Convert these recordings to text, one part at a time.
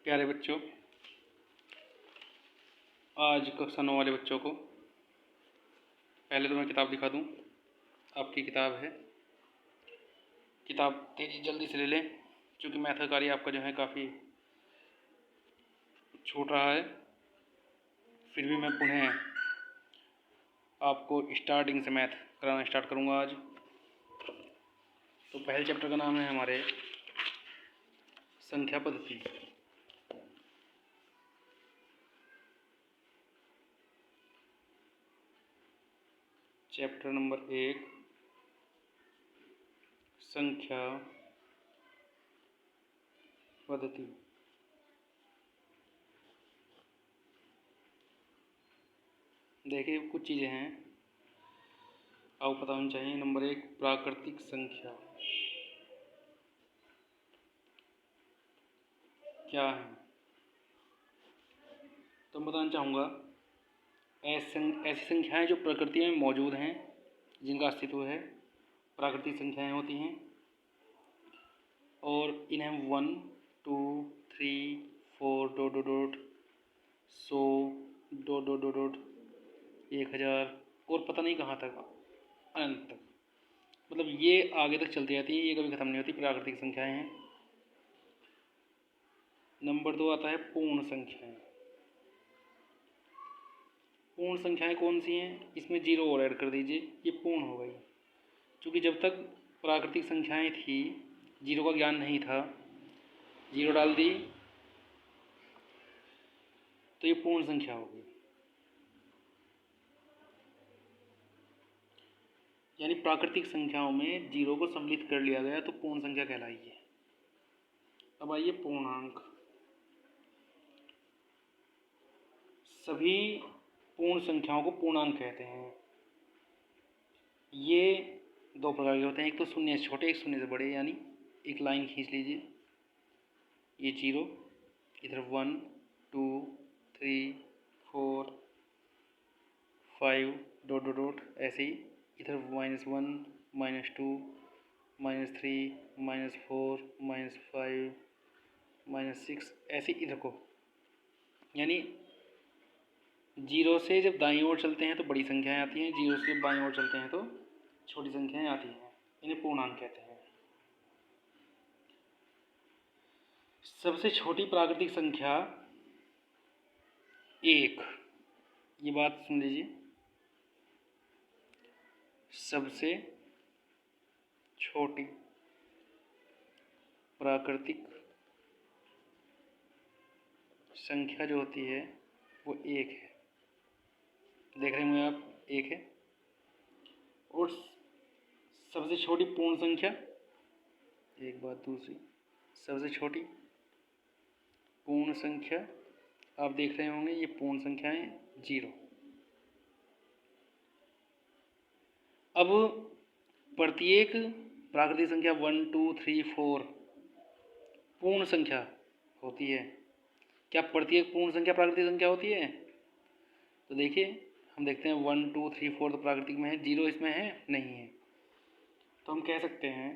प्यारे बच्चों, आज कक्षा 9 वाले बच्चों को पहले तो मैं किताब दिखा दूं। आपकी किताब है। किताब तेजी जल्दी से ले लें, क्योंकि मैथ का कार्य आपका जो है काफ़ी छूट रहा है। फिर भी मैं पुनः आपको स्टार्टिंग से मैथ कराना स्टार्ट करूंगा आज। तो पहले चैप्टर का नाम है हमारे संख्या पद्धति। चैप्टर नंबर 1, संख्या पद्धति। देखिए, कुछ चीज़ें हैं आपको पता होनी चाहिए। नंबर 1, प्राकृतिक संख्या क्या है। तो मैं बताना चाहूँगा, ऐसी संख्याएं जो प्रकृति में मौजूद हैं, जिनका अस्तित्व है, प्राकृतिक संख्याएं होती हैं। और इन्हें 1, 2, 3, 4 dot dot dot 100 dot dot dot dot 1000 और पता नहीं कहाँ तक, अनंत तक, मतलब ये आगे तक चलती जाती है, ये कभी ख़त्म नहीं होती। प्राकृतिक संख्याएं हैं। नंबर 2 आता है पूर्ण संख्याएं। पूर्ण संख्याएं कौन सी हैं? इसमें जीरो और ऐड कर दीजिए, ये पूर्ण हो गई। क्योंकि जब तक प्राकृतिक संख्याएं थी, जीरो का ज्ञान नहीं था, जीरो डाल दी तो ये पूर्ण संख्या हो गई। यानी प्राकृतिक संख्याओं में जीरो को सम्मिलित कर लिया गया तो पूर्ण संख्या कहलाएगी। अब आइए पूर्णांक। सभी पूर्ण संख्याओं को पूर्णांक कहते हैं। ये दो प्रकार के होते हैं, एक तो शून्य से छोटे, एक शून्य से बड़े। यानी एक लाइन खींच लीजिए, ये जीरो, इधर 1, 2, 3, 4, 5 डॉट डॉट डॉट, ऐसे ही इधर -1, -2, -3, -4, -5, -6, ऐसे इधर को। यानी जीरो से जब दाईं ओर चलते हैं तो बड़ी संख्याएं आती हैं, जीरो से जब बाईं ओर चलते हैं तो छोटी संख्याएं आती हैं। इन्हें पूर्णांक कहते हैं। सबसे छोटी प्राकृतिक संख्या 1। ये बात सुन लीजिए, सबसे छोटी प्राकृतिक संख्या जो होती है वो 1 है। देख रहे होंगे आप, 1 है। और सबसे छोटी पूर्ण संख्या, एक बात दूसरी, सबसे छोटी पूर्ण संख्या आप देख रहे होंगे, ये पूर्ण संख्या है 0। अब प्रत्येक प्राकृतिक संख्या 1, 2, 3, 4 पूर्ण संख्या होती है। क्या प्रत्येक पूर्ण संख्या प्राकृतिक संख्या होती है? तो देखिए, हम देखते हैं 1, 2, 3, 4 तो प्राकृतिक में है, 0 इसमें है नहीं है। तो हम कह सकते हैं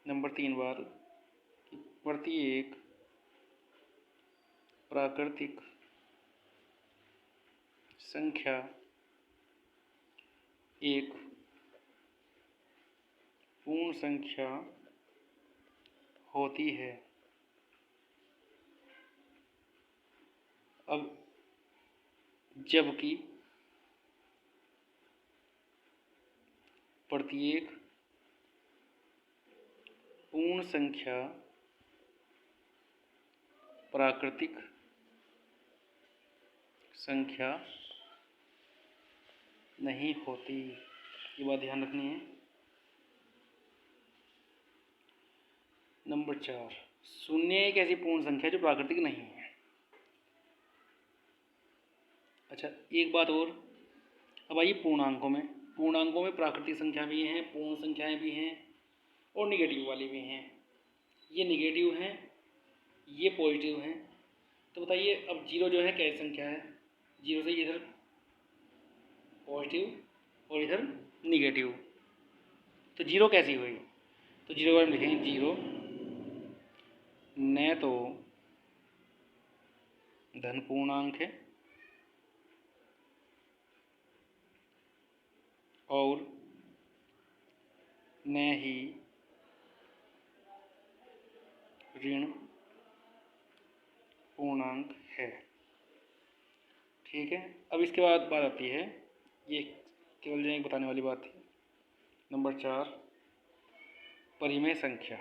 नंबर 3 बार कि प्रत्येक प्राकृतिक संख्या एक पूर्ण संख्या होती है। अब जबकि प्रत्येक पूर्ण संख्या प्राकृतिक संख्या नहीं होती, ये बात ध्यान रखनी है। नंबर 4, शून्य एक ऐसी पूर्ण संख्या जो प्राकृतिक नहीं है। अच्छा, एक बात और। अब आइए पूर्णांकों में। पूर्णांकों में प्राकृतिक संख्या भी हैं, पूर्ण संख्याएं भी हैं और निगेटिव वाली भी हैं। ये निगेटिव हैं, ये पॉजिटिव हैं। तो बताइए, अब 0 जो है कैसी संख्या है? 0 से इधर पॉजिटिव और इधर निगेटिव, तो 0 कैसी हुई? तो 0 बार हम लिखेंगे 0 न तो धन पूर्णांक है और न ही ऋण पूर्णांक है। ठीक है, अब इसके बाद बात आती है, ये केवल जो एक बताने वाली बात थी। नंबर 4, परिमेय संख्या।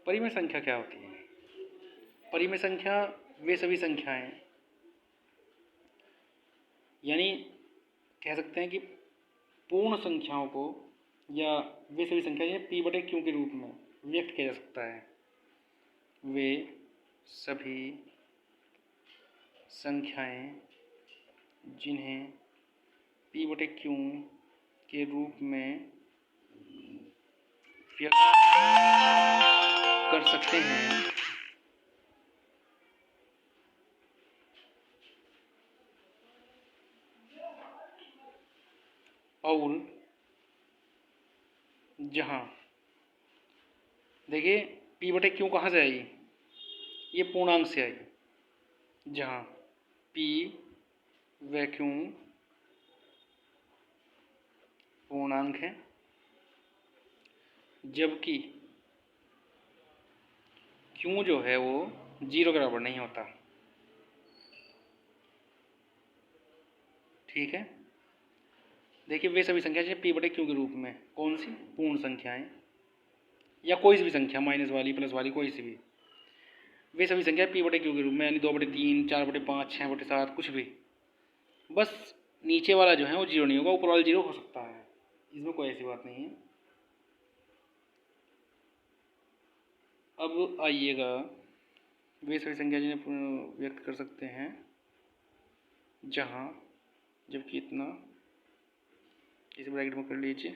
परिमेय संख्या क्या होती है? परिमेय संख्या वे सभी संख्याएं, यानी कह सकते हैं कि पूर्ण संख्याओं को या वे सभी संख्याएं p बटे q के रूप में व्यक्त किया जा सकता है। वे सभी संख्याएं जिन्हें p बटे q के रूप में व्यक्त कर सकते हैं और जहाँ, देखिए p बटे q कहाँ से आई? ये पूर्णांक से आई, जहाँ p व q पूर्णांक है, जबकि q जो है वो 0 के बराबर नहीं होता। ठीक है, देखिए वे सभी संख्या p बटे q के रूप में, कौन सी? पूर्ण संख्याएं या कोई सी भी संख्या, माइनस वाली प्लस वाली कोई सी भी, वे सभी संख्या p बटे q के रूप में, यानी 2 बटे 3, 4 बटे 5, 6 बटे 7, कुछ भी, बस नीचे वाला जो है वो 0 नहीं होगा, ऊपर वाला 0 हो सकता है, इसमें कोई ऐसी बात नहीं है। अब आइएगा, वे सभी संख्या जिन्हें व्यक्त कर सकते हैं जहाँ, जबकि इतना, इस ब्रैकेट में कर लीजिए,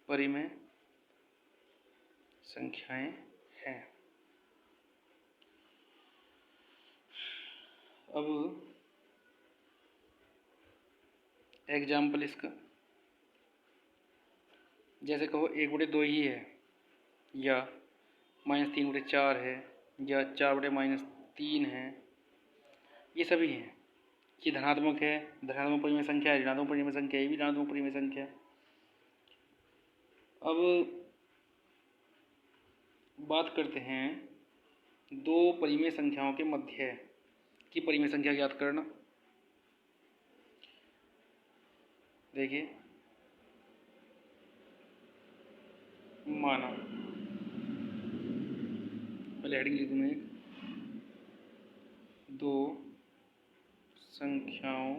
परिमेय संख्याएं हैं। अब एग्जाम्पल इसका, जैसे कहो 1 बटे 2 ही है, या -3 बटे 4 है, या 4 बटे -3 है, ये सभी हैं। ये धनात्मक है, धनात्मक परिमेय संख्या है, ऋणात्मक परिमेय संख्या, ये भी ऋणात्मक परिमेय संख्या। अब बात करते हैं दो परिमेय संख्याओं के मध्य की परिमेय संख्या ज्ञात करना। देखिए, माना, पहले हेडिंग लिख दूँ मैं, दो संख्याओं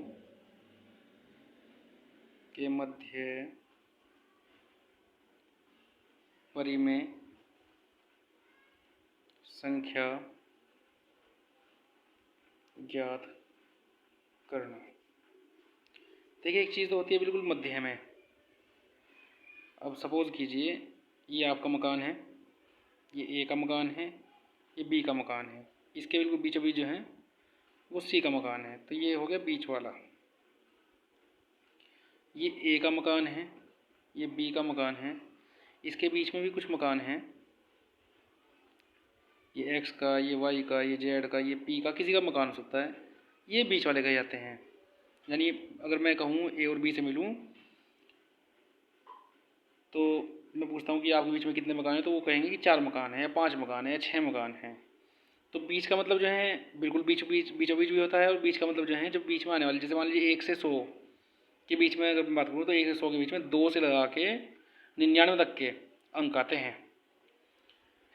के मध्य परिमेय संख्या ज्ञात करना। देखिए, एक चीज़ तो होती है बिल्कुल मध्य में। अब सपोज कीजिए ये आपका मकान है, ये ए का मकान है, ये बी का मकान है, इसके बिल्कुल बीचों बीच जो है वो सी का मकान है, तो ये हो गया बीच वाला। ये ए का मकान है, ये बी का मकान है, इसके बीच में भी कुछ मकान हैं, ये एक्स का, ये वाई का, ये जेड का, ये पी का, किसी का मकान हो सकता है, ये बीच वाले कहे जाते हैं। यानी अगर मैं कहूँ ए और बी से मिलूँ तो मैं पूछता हूँ कि आपके बीच में कितने मकान हैं, तो वो कहेंगे कि 4 मकान हैं, या 5 मकान हैं, या 6 मकान हैं। तो बीच का मतलब जो है बिल्कुल बीचों बीच भी होता है, और बीच का मतलब जो है जब बीच में आने वाले, जैसे मान लीजिए 1 से 100 के बीच में अगर मैं बात करूँ तो 1 से 100 के बीच में 2 से लगा के 99 तक के अंक आते हैं,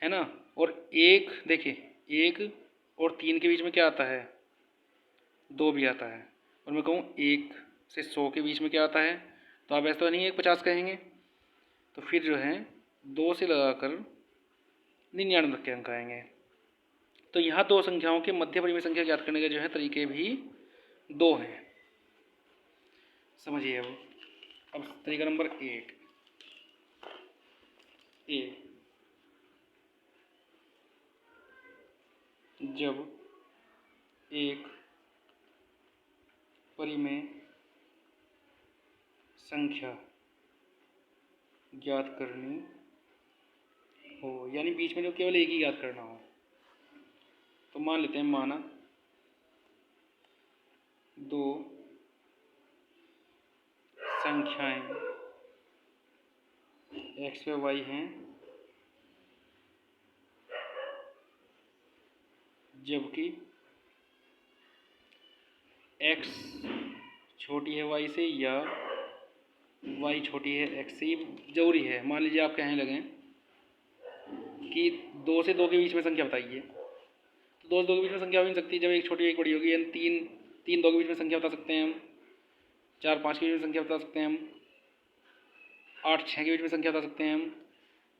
है ना। और एक, देखिए 1 और 3 के बीच में क्या आता है? 2 भी आता है। और मैं कहूँ 1 से 100 के बीच में क्या आता है, तो आप ऐसा तो नहीं 150 कहेंगे, तो फिर जो है 2 से लगाकर 99 तक के अंक आएंगे। तो यहाँ दो संख्याओं के मध्य परिमेय संख्या ज्ञात करने के जो है तरीके भी 2 हैं। समझिए। अब तरीका नंबर 1, ए, जब एक परिमेय संख्या ज्ञात करनी हो, यानी बीच में जो केवल एक ही ज्ञात करना हो। तो मान लेते हैं, माना दो संख्याएं x व y हैं, जबकि x छोटी है y से या y छोटी है x से। ये जरूरी है। मान लीजिए आप कहने लगें कि 2 से 2 के बीच में संख्या बताइए, तो 2 से 2 के बीच में संख्या हो नहीं सकती जब एक छोटी एक बड़ी होगी। यानी 3 2 के बीच में संख्या बता सकते हैं हम, 4 5 के बीच में संख्या बता सकते हैं हम, 8 6 के बीच में संख्या बता सकते हैं हम।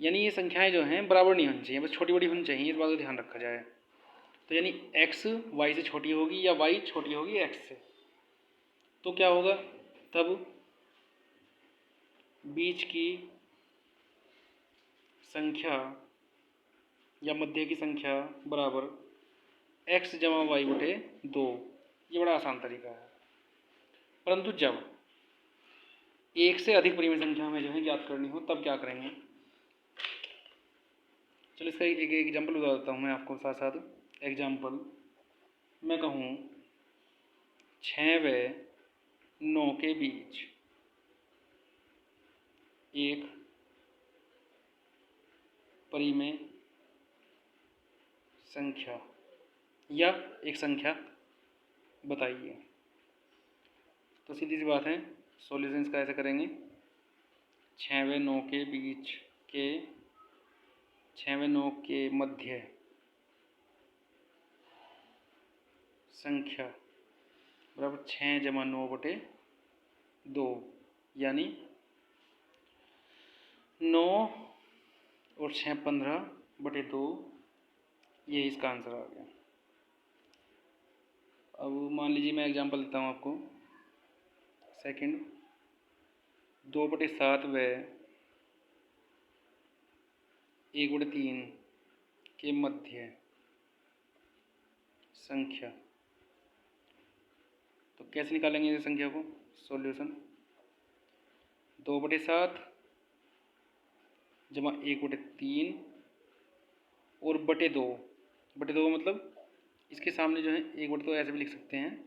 यानी ये संख्याएं जो हैं बराबर नहीं होनी चाहिए, बस छोटी बड़ी होनी चाहिए, इस बात का ध्यान रखा जाए। तो यानी x y से छोटी होगी या y छोटी होगी x से। तो क्या होगा, तब बीच की संख्या या मध्य की संख्या बराबर x जमा y बटे 2। ये बड़ा आसान तरीका है। परंतु जब एक से अधिक परिमेय संख्या हमें जो है ज्ञात करनी हो, तब क्या करेंगे। चलो इसका एक एग्जाम्पल बता देता हूँ मैं आपको साथ साथ। एग्जाम्पल मैं कहूँ 6 व 9 के बीच एक परिमेय संख्या या एक संख्या बताइए। तो सीधी सी बात है, सॉल्यूशन का ऐसे करेंगे, 6 व 9 के बीच के 6 व 9 के मध्य संख्या बराबर 6 जमा 9 बटे 2, यानी 9 और 6 15 बटे 2। ये इसका आंसर आ गया। अब मान लीजिए मैं एग्जांपल देता हूँ आपको। सेकंड 2 बटे 7 व 1 बटे 3 के मध्य संख्या। तो कैसे निकालेंगे इस संख्या को, सॉल्यूशन 2 बटे 7 जमा 1 बटे 3 और बटे 2। बटे 2 मतलब इसके सामने जो है 1 बटे 2 ऐसे भी लिख सकते हैं,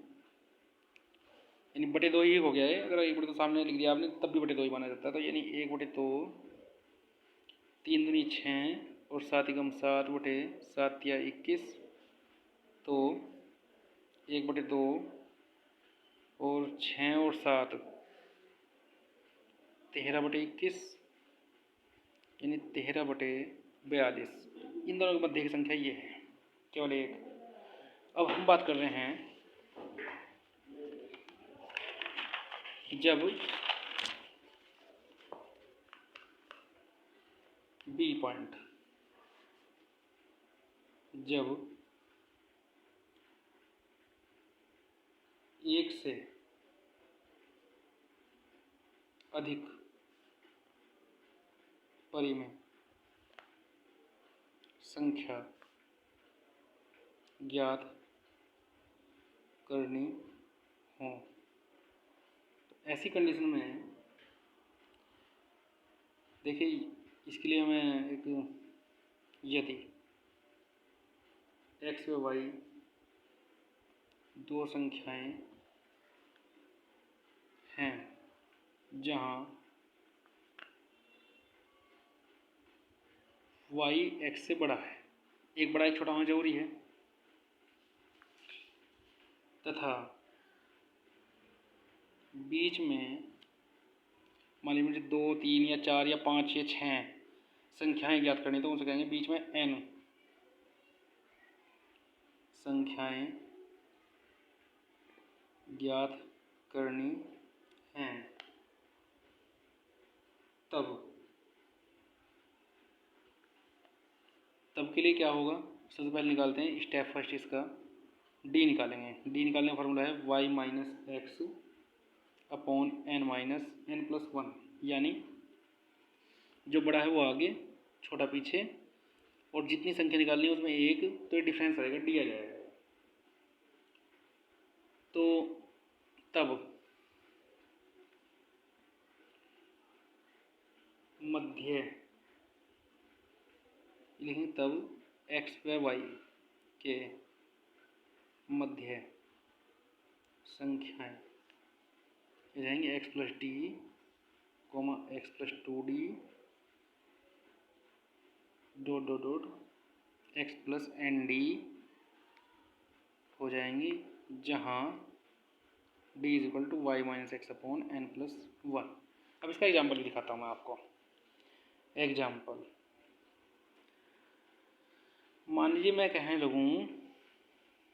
यानी बटे 2 ही हो गया है। अगर 1 बटे 2 सामने लिख दिया आपने तब भी बटे 2 ही माना जाता है। तो यानी 1 बटे 2, 3 दूनी 6 और 7 एकम 7 बटे 7 या 21। तो 1 बटे 2 और 6 और 7 13 बटे 21, यानी 13 बटे 42। इन दोनों के मध्य की संख्या ये है, केवल एक। अब हम बात कर रहे हैं जब बी पॉइंट, जब एक से अधिक परिमेय संख्या ज्ञात करनी हो, तो ऐसी कंडीशन में देखिए, इसके लिए हमें एक, यदि x व y दो संख्याएं हैं जहां y x से बड़ा है, एक बड़ा एक छोटा होना जरूरी है, तथा बीच में मान लीजिए मुझे 2 3 या 4 या 5 या 6 संख्याएं ज्ञात करनी, तो उनसे कहेंगे बीच में n संख्याएं ज्ञात करनी हैं, तब के लिए क्या होगा। सबसे पहले निकालते हैं स्टेप फर्स्ट, इसका डी निकालेंगे। डी निकालने का फॉर्मूला है y minus x upon n minus n plus 1, यानी जो बड़ा है वो आगे, छोटा पीछे, और जितनी संख्या निकालनी है उसमें एक तो ये डिफरेंस रहेगा, डी आ जाएगा। तो तब मध्य लिखेंगे तब एक्स व वाई के मध्य संख्याएं ये रहेंगे x plus d comma x plus 2d dot dot dot x plus n d हो जाएंगी, जहाँ d is equal to y minus x upon n plus 1। अब इसका एग्जाम्पल दिखाता हूँ मैं आपको। एग्जाम्पल, मान लीजिए मैं कहने लगूँ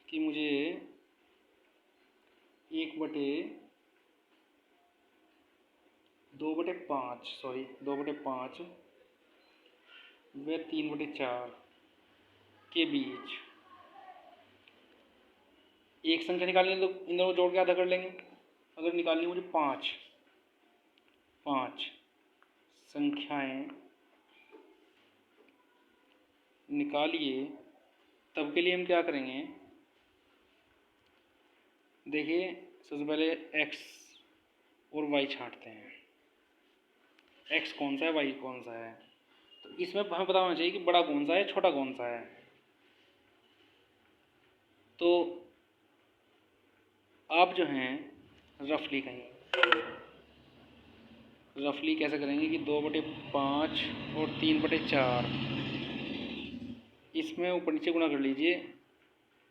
कि मुझे 2/5 व 3/4 के बीच एक संख्या निकालनी है, तो इन दोनों जोड़ के आधा कर लेंगे। अगर निकालनी है मुझे पाँच संख्याएं निकालिए, तब के लिए हम क्या करेंगे, देखिए सबसे पहले x और y छांटते हैं। x कौन सा है, y कौन सा है, तो इसमें हमें पता होना चाहिए कि बड़ा कौन सा है, छोटा कौन सा है। तो आप जो हैं रफली कैसे करेंगे कि 2/5 और 3/4 इसमें ऊपर नीचे गुणा कर लीजिए।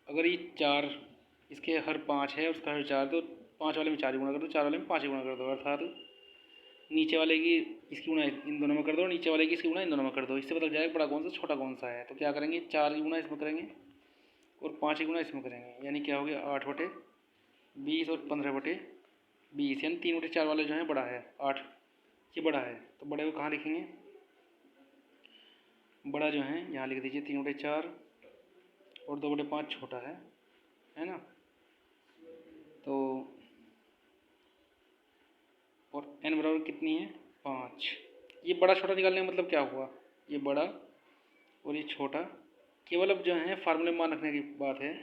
अगर ये 4 इसके हर 5 है, उसका हर 4, तो 5 वाले में 4 गुणा कर दो, 4 वाले में 5 गुणा कर दो, अर्थात नीचे वाले की इसकी गुणा इन दोनों में कर दो, नीचे वाले की इसकी गुणा इन दोनों में कर दो। इससे पता जाएगा बड़ा कौन सा छोटा कौन सा है। तो क्या करेंगे, 4 की गुणा इसमें करेंगे और 5 की गुणा इसमें करेंगे, यानी क्या हो गया 8/20 और 15/20, यानी 3/4 वाले जो है बड़ा है, 8 ये बड़ा है। तो बड़े को कहाँ लिखेंगे, बड़ा जो है यहाँ लिख दीजिए 3/4 और 2/5 छोटा है ना। तो और n बराबर कितनी है 5। ये बड़ा छोटा निकालने का मतलब क्या हुआ, ये बड़ा और ये छोटा, केवल अब जो है फार्मूले में मान रखने की बात है।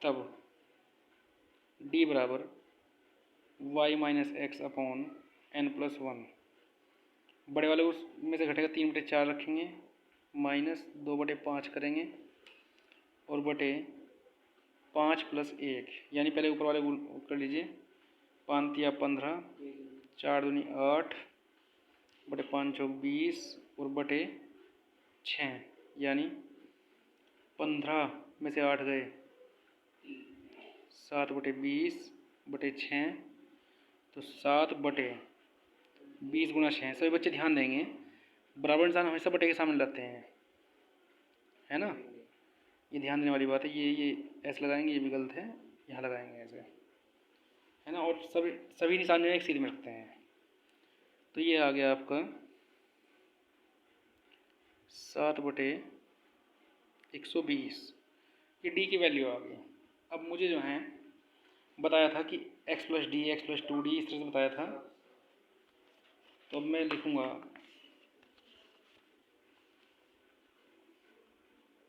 तब d बराबर y minus x upon n plus 1, बड़े वाले उसमें से घटेगा 3/4 रखेंगे, माइनस 2/5 करेंगे और बटे 5 + 1, यानी पहले ऊपर वाले कर लीजिए, 5 × 15, 4 दूनी 8, बटे 5 × 20 और बटे 6, यानी 15 में से 8 गए, 7/20 बटे 6, तो 7/20 गुणा 6। सभी बच्चे ध्यान देंगे, बराबर निशान हमेशा बटे के सामने लाते हैं, है ना, ये ध्यान देने वाली बात है। ये ऐसे लगाएंगे, ये भी गलत है, यहाँ लगाएंगे ऐसे, है ना, और सभी निशान जो है एक सीध में रखते हैं। तो ये आ गया आपका 7/120, ये d की वैल्यू आ गई। अब मुझे जो है बताया था कि x + d x + 2d इस तरह से बताया था, तो अब मैं लिखूँगा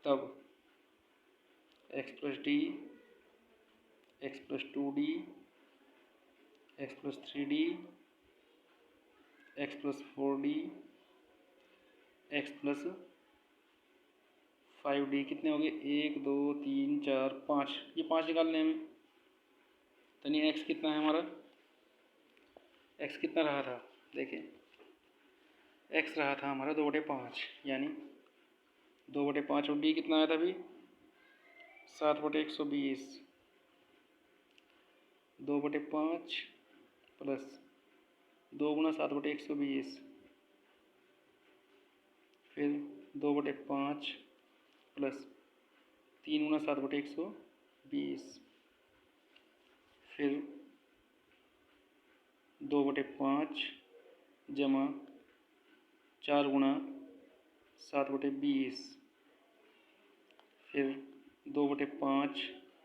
तब x + d x + 2d x + 3d x + 4d x + 5d कितने हो गए, 1 2 3 4 5, ये 5 निकालने हैं हमें। तो नहीं x कितना है हमारा, x कितना रहा था, देखिए x रहा था हमारा 2/5, यानी 2/5 और d कितना आया था अभी 7/120, 2/5 प्लस 2 × 7/120, फिर 2/5 प्लस 3 × 7/120, फिर 2/5 जमा 4 × 7/20, फिर 2/5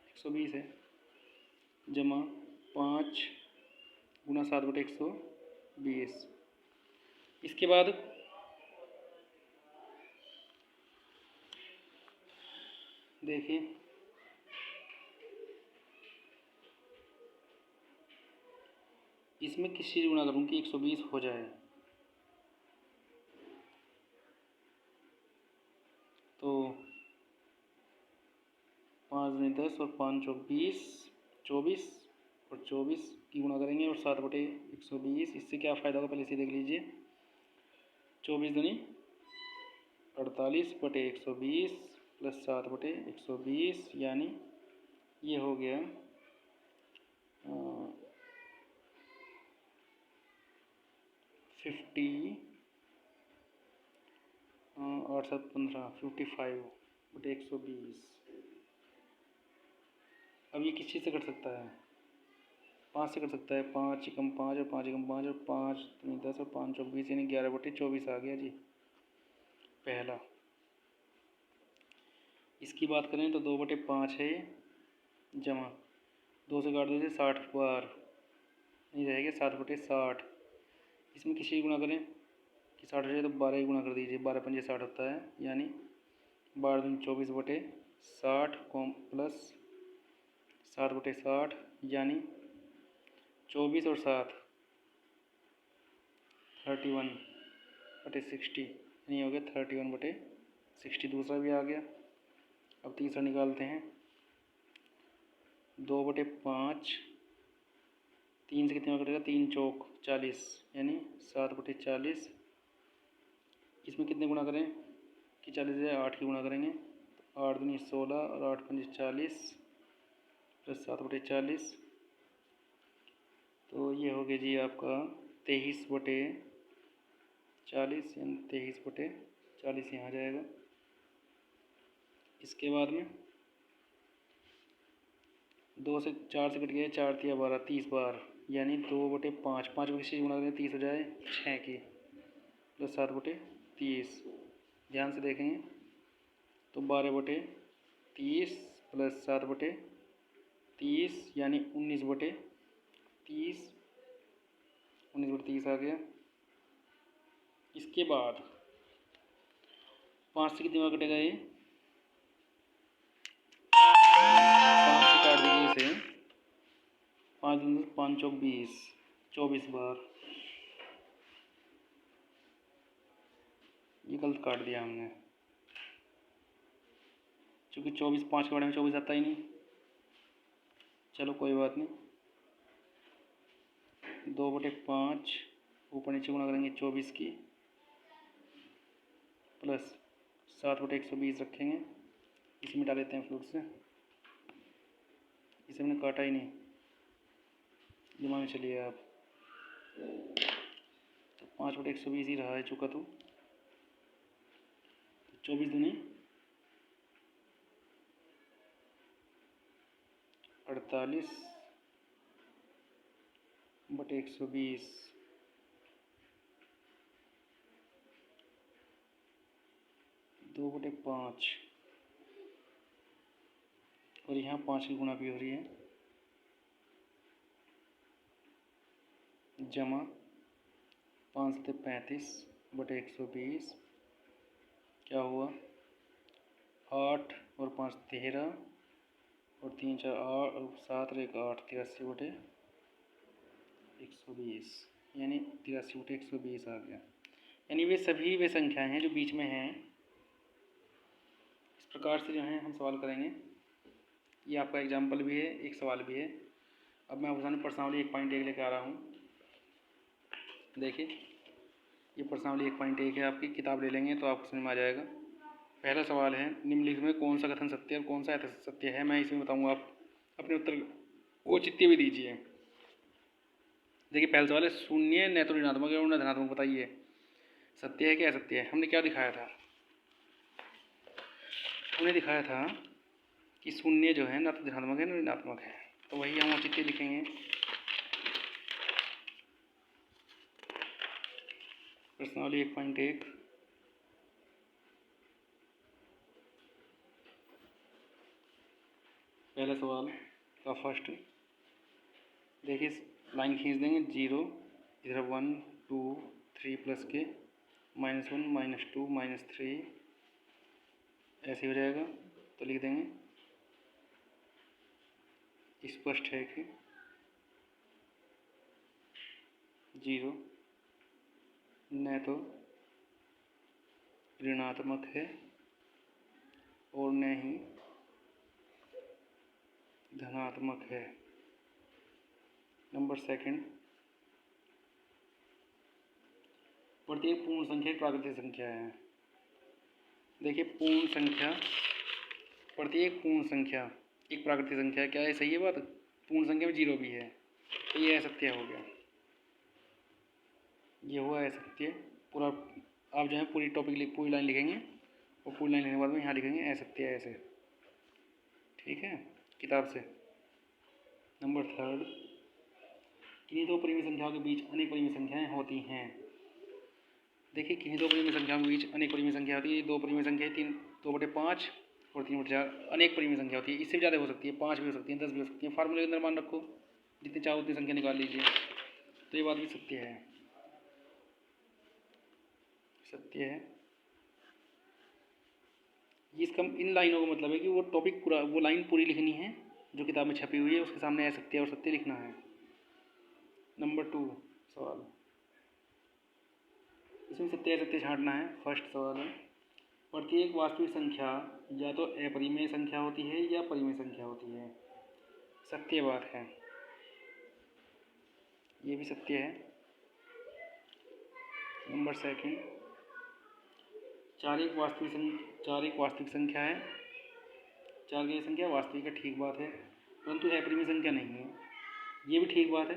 120 है, जमा 5 × 7/120। इसके बाद देखिए इसमें किस चीज़ गुणा करूँ कि 120 हो जाए, 10 और 5 चौक 20, 24 और 24 की गुणा करेंगे और 7/120। इससे क्या फ़ायदा होगा पहले इसे देख लीजिए। 24 दूनी 48/120 प्लस 7/120 यानी ये हो गया 50 8 7 15 55/120। अब ये किस चीज़ से कट सकता है? 5 से कट सकता है। 5 एकम 5 और 5 एकम 5 और 5 दूनी 10 और 5 चौक 20 यानी 11/24 आ गया जी पहला। इसकी बात करें तो 2/5 है ये, जमा 2 से काट दीजिए 60 बार, नहीं रहेगा 7/60। इसमें किसी गुणा करें कि 60 हो जाए तो 12 ही गुणा कर दीजिए, 12 पंजे 60 होता है यानी 12 दूनी 24/60 प्लस 7/60 यानी 24 और 7 31/60 यानी हो गया 31/60। दूसरा भी आ गया। अब तीसरा निकालते हैं। 2/5 3 से कितने में कटेगा? 3 चौक 40 यानी 7/40। इसमें कितने गुणा करें कि 40 से 8 की गुणा करेंगे तो 8 दूनी 16 और 8 पंजे 40 प्लस 7/40 तो ये हो गया जी आपका 23/40 यानी 23/40 यहाँ जाएगा। इसके बाद में 2 से 4 से कट गया, 4 तिया 12 30 बार यानी 2/5 5 में किसी गुणा करें 30 हो जाए 6 की प्लस 7/30। ध्यान से देखेंगे तो 12/30 प्लस 7/30 यानी 19/30 आ गया। इसके बाद 5 से कितनी बार कटेगा? ये 5 से काट दीजिए इसे, 5 चौक 20 24 बार। ये गलत काट दिया हमने क्योंकि 24 5 के बारे में 24 आता ही नहीं। चलो कोई बात नहीं। 2/5 ऊपर नीचे गुणा करेंगे 24 की प्लस 7/120 रखेंगे। इसे मिटा लेते हैं फ्लूट से, इसे हमने काटा ही नहीं, दिमाग में चलिए आप। तो 5/120 ही रहा है चुका तो 24 दूनी 48/120 2/5 और यहाँ 5 की गुणा भी हो रही है, जमा 5 से 35/120 क्या हुआ 8 और 5 13 और 3 4 8 और 7 और 1 8 83/120 यानी 83/120 आ गया। यानी वे संख्याएं हैं जो बीच में हैं। इस प्रकार से जो है हम सवाल करेंगे। ये आपका एग्जाम्पल भी है, एक सवाल भी है। अब मैं आपके सामने प्रश्नावली 1.1 लेकर आ रहा हूँ। देखिए ये प्रश्नावली 1.1 है, आपकी किताब ले लेंगे तो आपको समझ में आ जाएगा। पहला सवाल है, निम्नलिखित में कौन सा कथन सत्य और कौन सा असत्य है? मैं इसमें बताऊंगा, आप अपने उत्तर औचित्य भी दीजिए। देखिए पहला सवाल है, शून्य न तो ऋणात्मक है और न धनात्मक, बताइए सत्य है क्या असत्य है? हमने क्या दिखाया था? हमने दिखाया था कि शून्य जो है न तो धनात्मक है न ऋणात्मक है, तो वही हम औचित्य लिखेंगे। प्रश्नावली 1.1 पहला सवाल का फर्स्ट, देखिए लाइन खींच देंगे 0 इधर 1 2 3 प्लस के -1 -2 -3 ऐसे हो जाएगा। तो लिख देंगे स्पष्ट है कि 0 न तो ऋणात्मक है और न ही धनात्मक है। नंबर सेकंड, प्रत्येक पूर्ण संख्या एक प्राकृतिक संख्या है। देखिए पूर्ण संख्या, प्रत्येक पूर्ण संख्या एक प्राकृतिक संख्या है। क्या है, सही है बात? पूर्ण संख्या में जीरो भी है, तो ये असत्य हो गया, ये हुआ असत्य। पूरा आप जो है पूरी टॉपिक पूरी लाइन लिखेंगे और पूरी लाइन लिखने के बाद में यहाँ लिखेंगे असत्य ऐसे, ठीक है, किताब से। नंबर थर्ड, किन्हीं दो परिमेय संख्याओं के बीच अनेक परिमेय संख्याएं होती हैं। देखिए किन्हीं दो परिमेय संख्याओं के बीच अनेक परिमेय संख्या होती है। दो परिमेय संख्या है, 2/5 और 3/4 अनेक परिमेय संख्या होती है। इससे भी ज़्यादा हो सकती है, 5 भी हो सकती है, 10 भी हो सकती है। फार्मूले के अंदर मान रखो, जितनी चाहो उतनी संख्या निकाल लीजिए। तो ये बात भी सत्य है, सत्य है। इसका इन लाइनों का मतलब है कि वो टॉपिक पूरा, वो लाइन पूरी लिखनी है जो किताब में छपी हुई है, उसके सामने असत्य और सत्य लिखना है। नंबर 2 सवाल, इसमें सत्य असत्य छांटना है। फर्स्ट सवाल है, प्रत्येक वास्तविक संख्या या तो अपरिमेय संख्या होती है या परिमेय संख्या होती है। सत्य बात है, ये भी सत्य है। नंबर सेकंड, चार एक वास्तविक संख्या है। 4 की संख्या वास्तविक है, ठीक बात है, परंतु अपरिमेय संख्या नहीं है। ये भी ठीक बात है,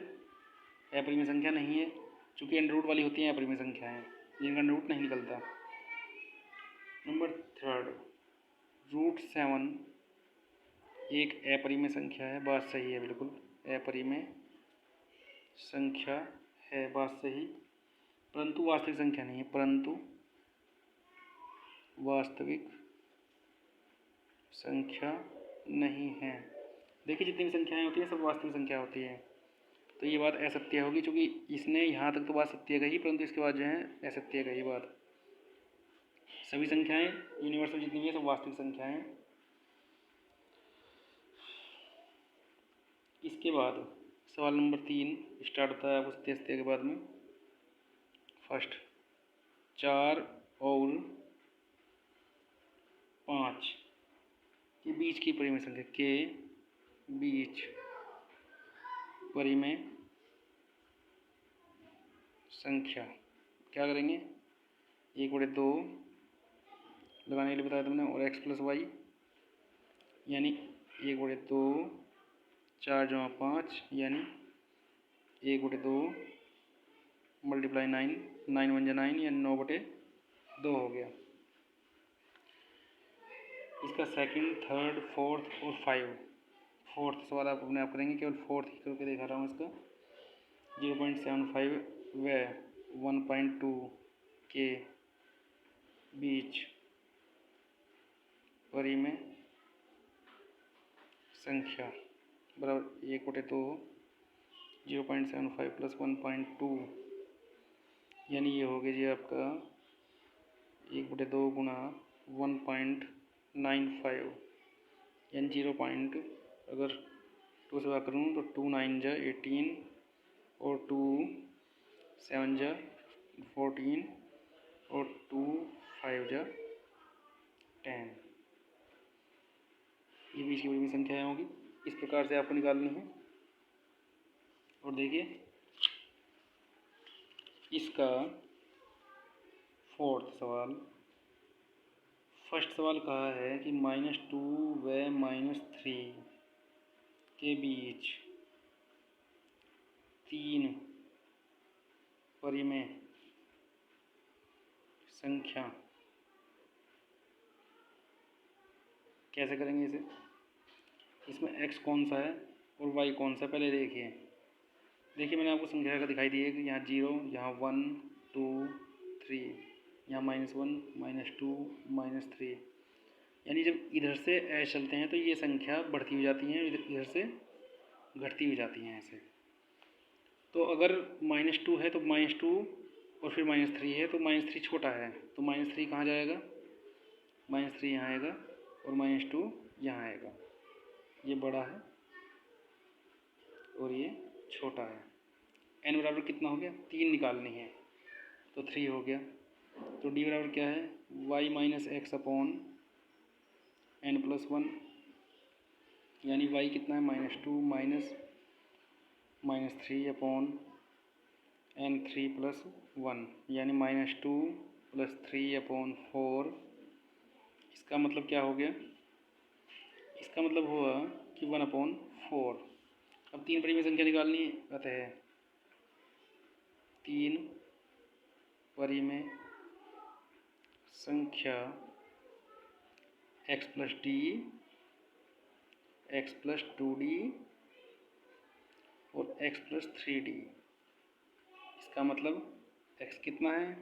अपरिमेय संख्या नहीं है, चूँकि अंडर रूट वाली होती हैं अपरिमेय संख्या है, जिनका अंडर रूट नहीं निकलता। नंबर थर्ड, √7 एक अपरिमेय संख्या है। बात सही है, बिल्कुल अपरिमेय संख्या है, बात सही, परंतु वास्तविक संख्या नहीं है, परंतु वास्तविक संख्या नहीं है। देखिए जितनी भी संख्याएं होती हैं सब वास्तविक संख्या होती है, तो ये बात असत्य होगी, क्योंकि इसने यहाँ तक तो बात सत्य कही, परंतु इसके बाद जो है असत्य कही बात। सभी संख्याएं यूनिवर्सल जितनी भी है सब वास्तविक संख्याएं। इसके बाद सवाल नंबर 3 स्टार्ट होता है उस सत्य के बाद में। फर्स्ट, 4 और 5 के बीच की परिमेय संख्या, के बीच परिमेय संख्या क्या करेंगे, 1/2 लगाने के लिए बताया तुमने, और x + y यानी 1/2, 4 × 5 यानी 1/2 × 9, 9 × 9 यानी 9/2 हो गया। इसका सेकंड, थर्ड, फोर्थ और 5, फोर्थ सवाल आप अपने आप करेंगे, केवल फोर्थ ही करके दिखा रहा हूँ। इसका 0.75 व 1.2 के बीच परिमेय संख्या बराबर 1/2 0.75 + 1.2 यानी ये हो गया जी आपका 1/2 × 1.95 यानी 0. अगर 2 से भाग करूँ तो 2 9 × 18 और 2 7 × 14 और 2 5 × 10, ये बीच की परिमेय संख्याएं होगी। इस प्रकार से आपको निकालनी है। और देखिए इसका फोर्थ सवाल, फर्स्ट सवाल कहा है कि -2 व -3 के बीच 3 परिमेय संख्या कैसे करेंगे इसे। इसमें x कौन सा है और y कौन सा, पहले देखिए मैंने आपको समझा कर दिखाई दी है कि यहाँ 0, यहाँ 1 2 3, यहाँ -1 -2 -3, यानी जब इधर से ऐसे चलते हैं तो ये संख्या बढ़ती हुई जाती हैं, इधर से घटती हुई जाती हैं ऐसे। तो अगर -2 है तो -2 और फिर -3 है तो -3 छोटा है, तो -3 कहाँ जाएगा, -3 यहाँ आएगा और -2 यहाँ आएगा। ये बड़ा है और ये छोटा है। n बराबर कितना हो गया, 3 निकालनी है तो 3 हो गया। तो d बराबर क्या है, y - x/n + 1 यानी y कितना है -2 माइनस 3 अपॉन n3 प्लस 1, यानी -2 प्लस 3 अपॉन 4। इसका मतलब क्या हो गया? इसका मतलब हुआ कि 1/4। अब 3 परिमेय संख्या निकालनी है, अतः 3 परिमेय संख्या x plus D, x plus 2d और x प्लस 3d। इसका मतलब x कितना है?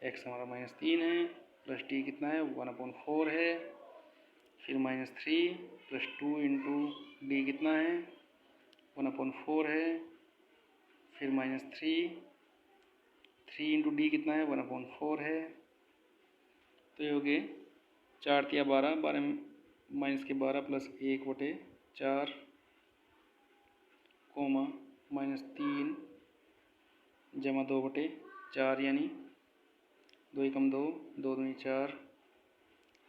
x हमारा -3 है, प्लस d कितना है? 1/4 है, फिर -3 प्लस 2 इंटू डी कितना है? 1/4 है, फिर -3 इंटू डी कितना है? 1/4 है। तो ये हो गए 4 तिया 12, 12 माइनस के 12 प्लस 1/4 कोमा -3 जमा 2/4, यानी 2 एकम 2, 2 दूनी 4,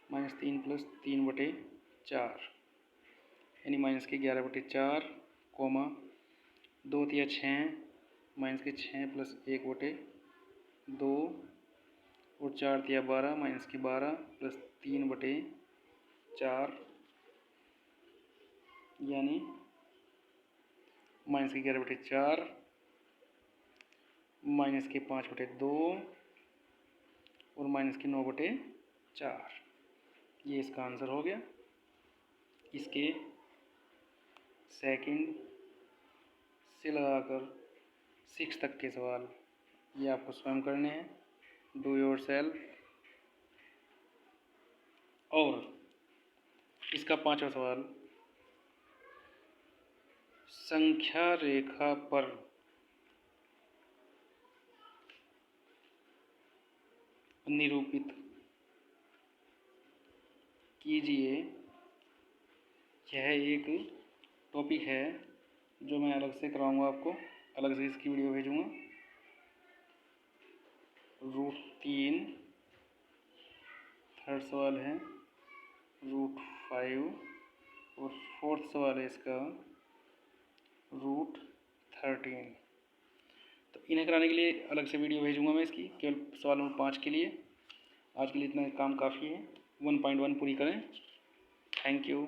-3 प्लस 3/4, यानी माइनस के 11/4 कोमा 2 तिया 6, माइनस के 6 प्लस 1/2 और 4 तिया 12, माइनस के 12 प्लस 3/4, यानी माइनस के 11/4, माइनस के 5/2 और माइनस के 9/4। ये इसका आंसर हो गया। इसके सेकंड से लगाकर 6 तक के सवाल ये आपको स्वयं करने हैं, डू योर सेल्फ। और इसका 5वां सवाल, संख्या रेखा पर निरूपित कीजिए। यह एक टॉपिक है जो मैं अलग से कराऊंगा आपको, अलग से इसकी वीडियो भेजूंगा। √3, थर्ड सवाल है √5 और फोर्थ सवाल है इसका √13। तो इन्हें कराने के लिए अलग से वीडियो भेजूंगा मैं इसकी, केवल सवाल नंबर 5 के लिए। आज के लिए इतना काम काफ़ी है। 1.1 पूरी करें। Thank you.